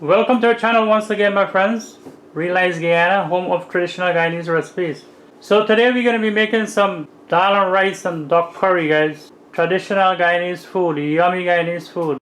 Welcome to our channel once again, my friends. Realize Guyana, home of traditional Guyanese recipes. So today we're going to be making some dal and rice and duck curry, guys. Traditional Guyanese food, yummy Guyanese food.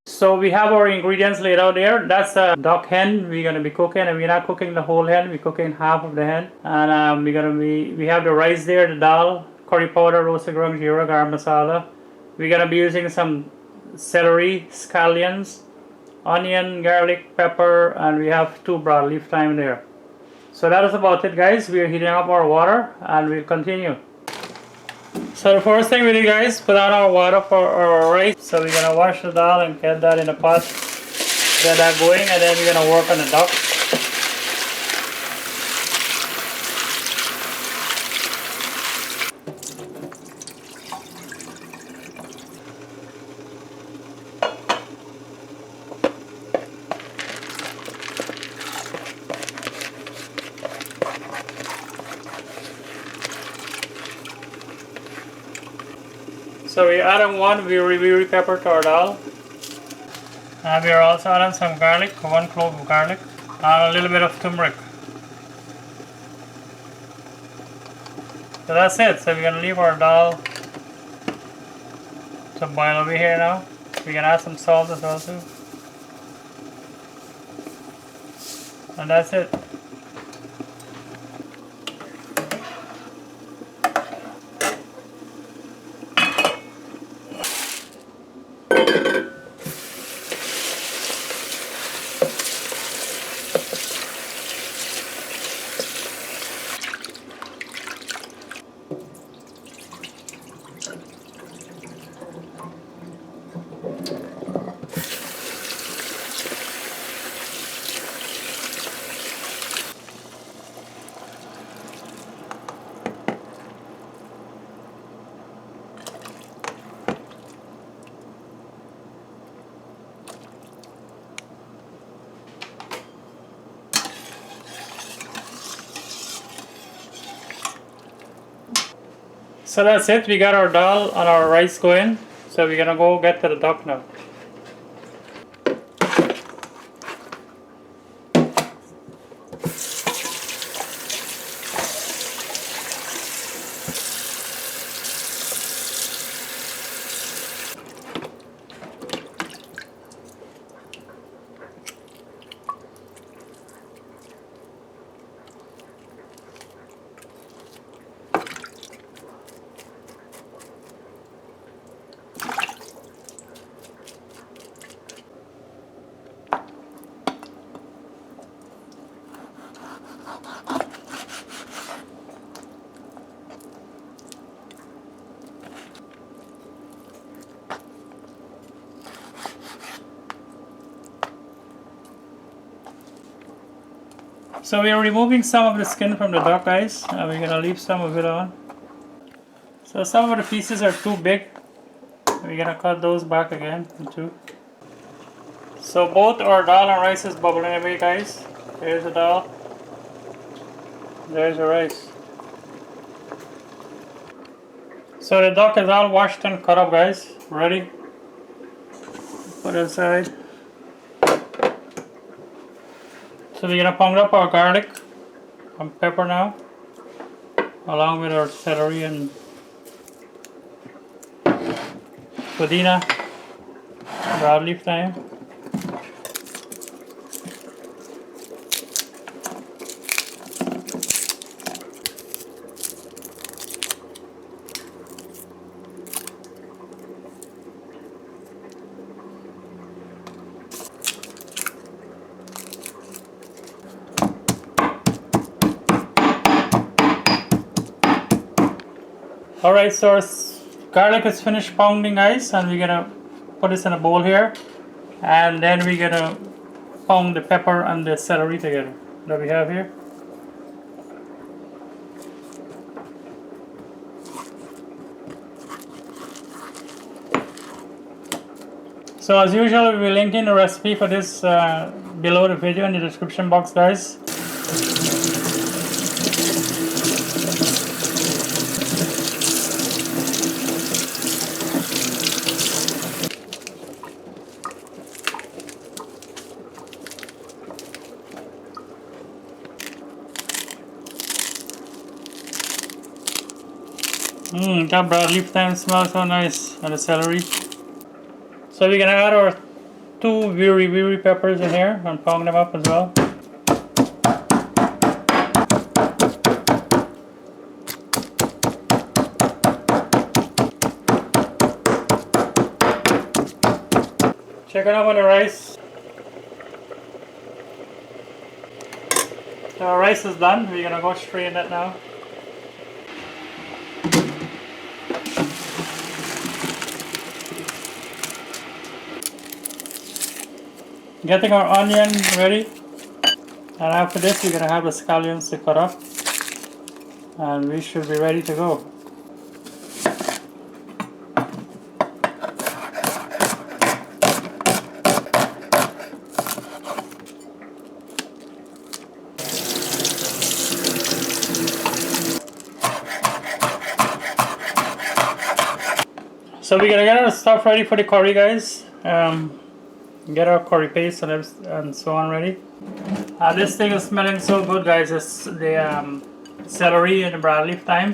So we have our ingredients laid out there. That's a duck hen we're gonna be cooking, and we're not cooking the whole hen. We're cooking half of the hen, and we have the rice there, the dal, curry powder, roasted ground jeera, garam masala. We're gonna be using some celery, scallions, onion, garlic, pepper, and we have 2 broadleaf thyme there. So that is about it, guys. We're heating up our water, and we'll continue. So the first thing we do, guys, put on our water for our rice. So we're gonna wash the dal and get that in the pot, get that going, and then we're gonna work on the duck. So we're adding 1 very pepper to our dal. And we are also adding some garlic, 1 clove of garlic, and a little bit of turmeric. So that's it. So we're gonna leave our dal to boil over here now. We can add some salt as well too. And that's it. So that's it. We got our dal and our rice going. So we're gonna go get to the duck now. So we are removing some of the skin from the duck, guys, and we're gonna leave some of it on. So some of the pieces are too big. We're gonna cut those back again in 2. So both our dal and rice is bubbling away, guys. There's the dal. There's the rice. So the duck is all washed and cut up, guys. Ready? Put it aside. So we're gonna pound up our garlic and pepper now, along with our celery and pudeena, broadleaf thyme. Alright, so our garlic is finished pounding, guys, and we're gonna put this in a bowl here, and then we're gonna pound the pepper and the celery together that we have here. So as usual, we'll be linking the recipe for this below the video in the description box, guys. That broad leaf thyme smells so nice, and the celery. So we're gonna add our 2 very peppers in here and pound them up as well. Check it out on the rice. Our rice is done. We're gonna go straight in it now. Getting our onion ready, and after this we're gonna have the scallions to cut up, and we should be ready to go. So we're gonna get our stuff ready for the curry, guys. Get our curry paste and so on ready. This thing is smelling so good, guys. It's the celery and the broad leaf thyme.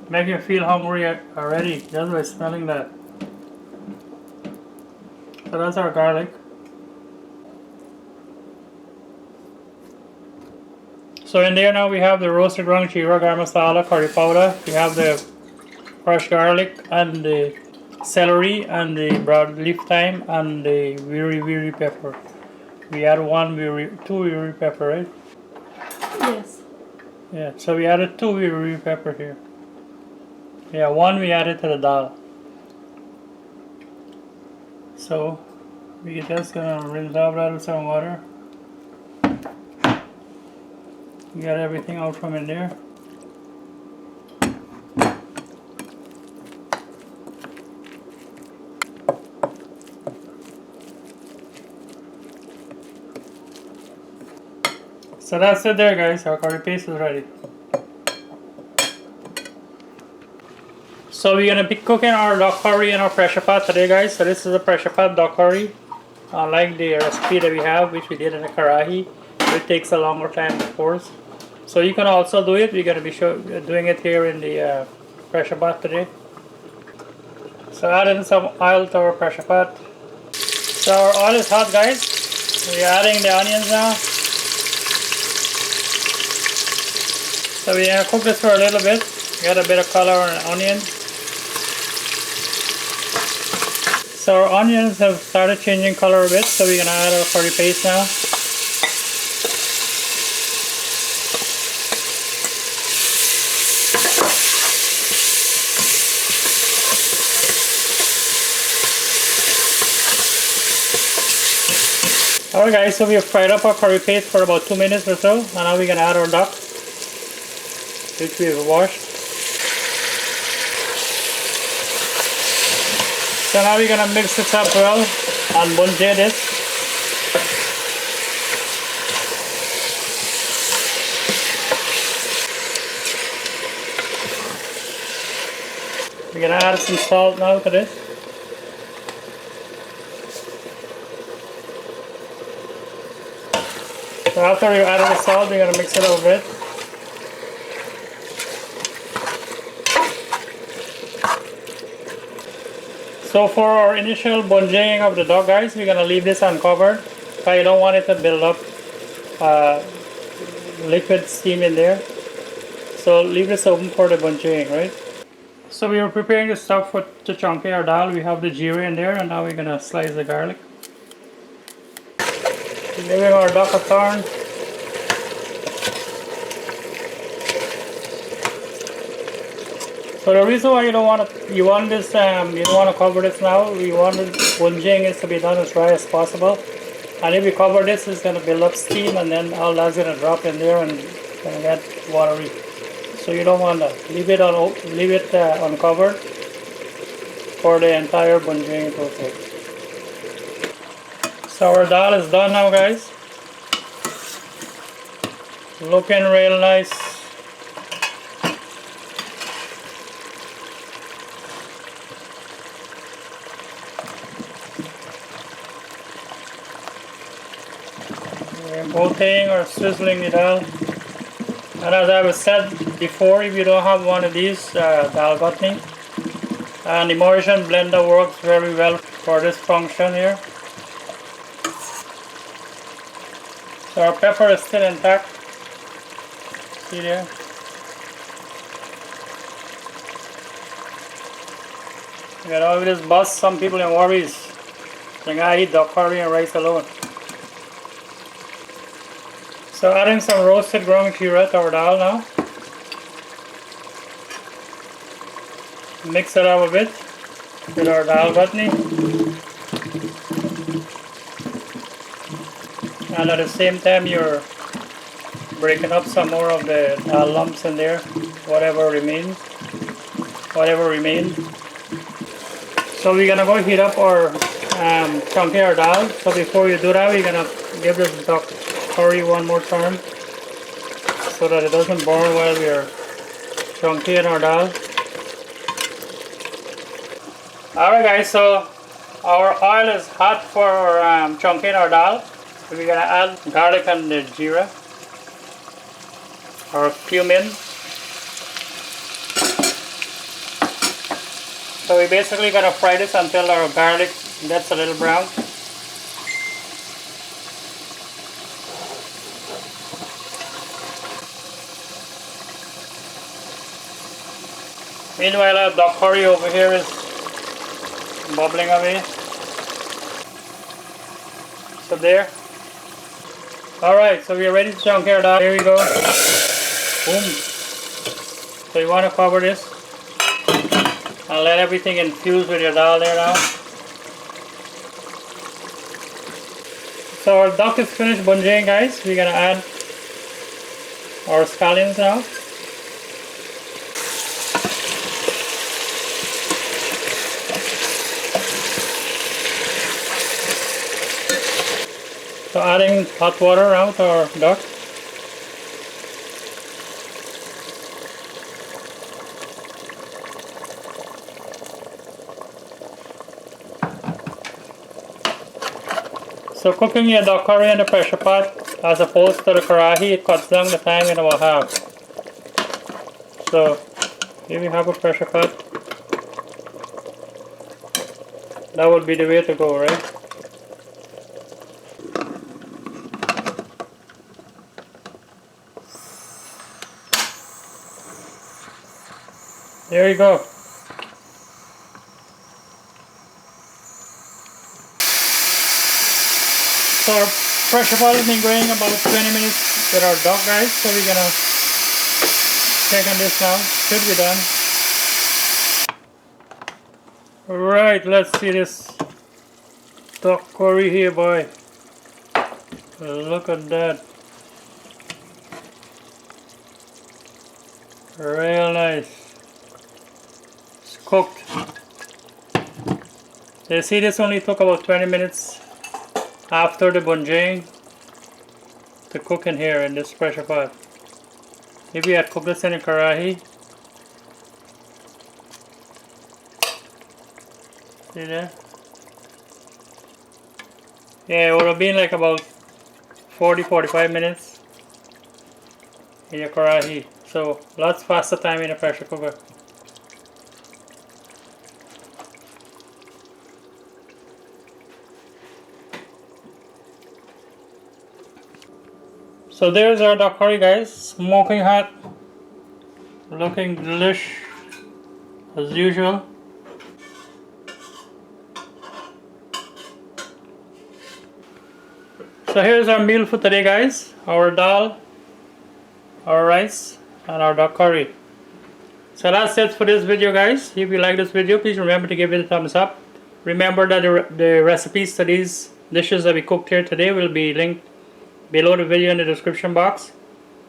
Make you feel hungry already just by smelling that. So that's our garlic. So in there now we have the roasted ground jeera, garam masala, curry powder. We have the fresh garlic and the celery and the broad leaf thyme and the very pepper. We add 2 very pepper, right? Yes. Yeah, so we added 2 very pepper here. Yeah, 1 we added to the dal. So we just gonna rinse off that with some water. Get everything out from in there. So that's it there, guys. Our curry paste is ready. So we're gonna be cooking our duck curry in our pressure pot today, guys. So this is a pressure pot duck curry. Unlike the recipe that we have, which we did in a karahi, it takes a longer time, of course. So you can also do it. We're gonna be doing it here in the pressure pot today. So add in some oil to our pressure pot. So our oil is hot, guys. We're adding the onions now. So we're gonna cook this for a little bit, get a bit of color on the onion. So our onions have started changing color a bit, so we're gonna add our curry paste now. Alright guys, so we have fried up our curry paste for about 2 minutes or so, and now we're gonna add our duck, which we have washed. So now we're gonna mix this up well and bunjay this. We're gonna add some salt now to this. So after we added the salt, we're gonna mix it a bit. So for our initial bunjaying of the duck, guys, we're gonna leave this uncovered because you don't want it to build up liquid steam in there. So leave this open for the bunjaying, right? So we are preparing the stuff for to chunky our dal. We have the jeera in there, and now we're gonna slice the garlic. Giving our duck a turn. So the reason why you don't want to, you want to cover this now. You want the bunjaying is to be done as dry as possible. And if you cover this, it's going to build up steam, and then all that's going to drop in there and going to get watery. So you don't want to leave it uncovered for the entire bunjaying process. So our dal is done now, guys. Looking real nice. We're coating or sizzling the dal. And as I was said before if you don't have one of these dal gotni. An immersion blender works very well for this function here. So our pepper is still intact. See there? You got all this buzz, some people in worries. Think I eat duck curry and rice alone. So adding some roasted ground chira to our dal now. Mix it up a bit with our dal gotni. And at the same time you're breaking up some more of the dal lumps in there, whatever remains. So we're gonna go heat up our chunky our dal. So before you do that, we're gonna give this duck curry one more time so that it doesn't burn while we're chunkying our dal. Alright guys, so our oil is hot for chunkying our dal. So we're gonna add garlic and the jeera or cumin. So we're basically gonna fry this until our garlic gets a little brown. Meanwhile, our duck curry over here is bubbling away. So there. Alright, so we're ready to chunk our dal. Here we go. Boom. So you want to cover this and let everything infuse with your dal there now. So our duck is finished bunjing, guys. We're gonna add our scallions now. So adding hot water now to our duck. So cooking your duck curry in the pressure pot as opposed to the karahi, it cuts down the time in about half. So if you have a pressure pot, that would be the way to go, right? There you go. So our pressure pot has been going about 20 minutes with our duck, guys. So we're gonna check on this now. Should be done. Alright, let's see this duck curry here, boy. Look at that. Real nice. It's cooked. So you see, this only took about 20 minutes after the bunjing to cook in here in this pressure pot. If you had cooked this in a karahi, see there? Yeah, it would have been like about 40-45 minutes in your karahi. So lots faster time in a pressure cooker. So there's our duck curry, guys, smoking hot, looking delish as usual. So here's our meal for today, guys. Our dal, our rice, and our duck curry. So that's it for this video, guys. If you like this video, please remember to give it a thumbs up. Remember that the recipes to these dishes that we cooked here today will be linked below the video in the description box.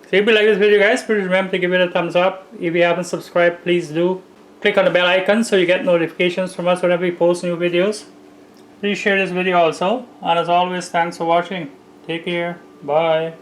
So if you like this video, guys, please remember to give it a thumbs up. If you haven't subscribed, please do. Click on the bell icon so you get notifications from us whenever we post new videos. Please share this video also. And as always, thanks for watching. Take care. Bye.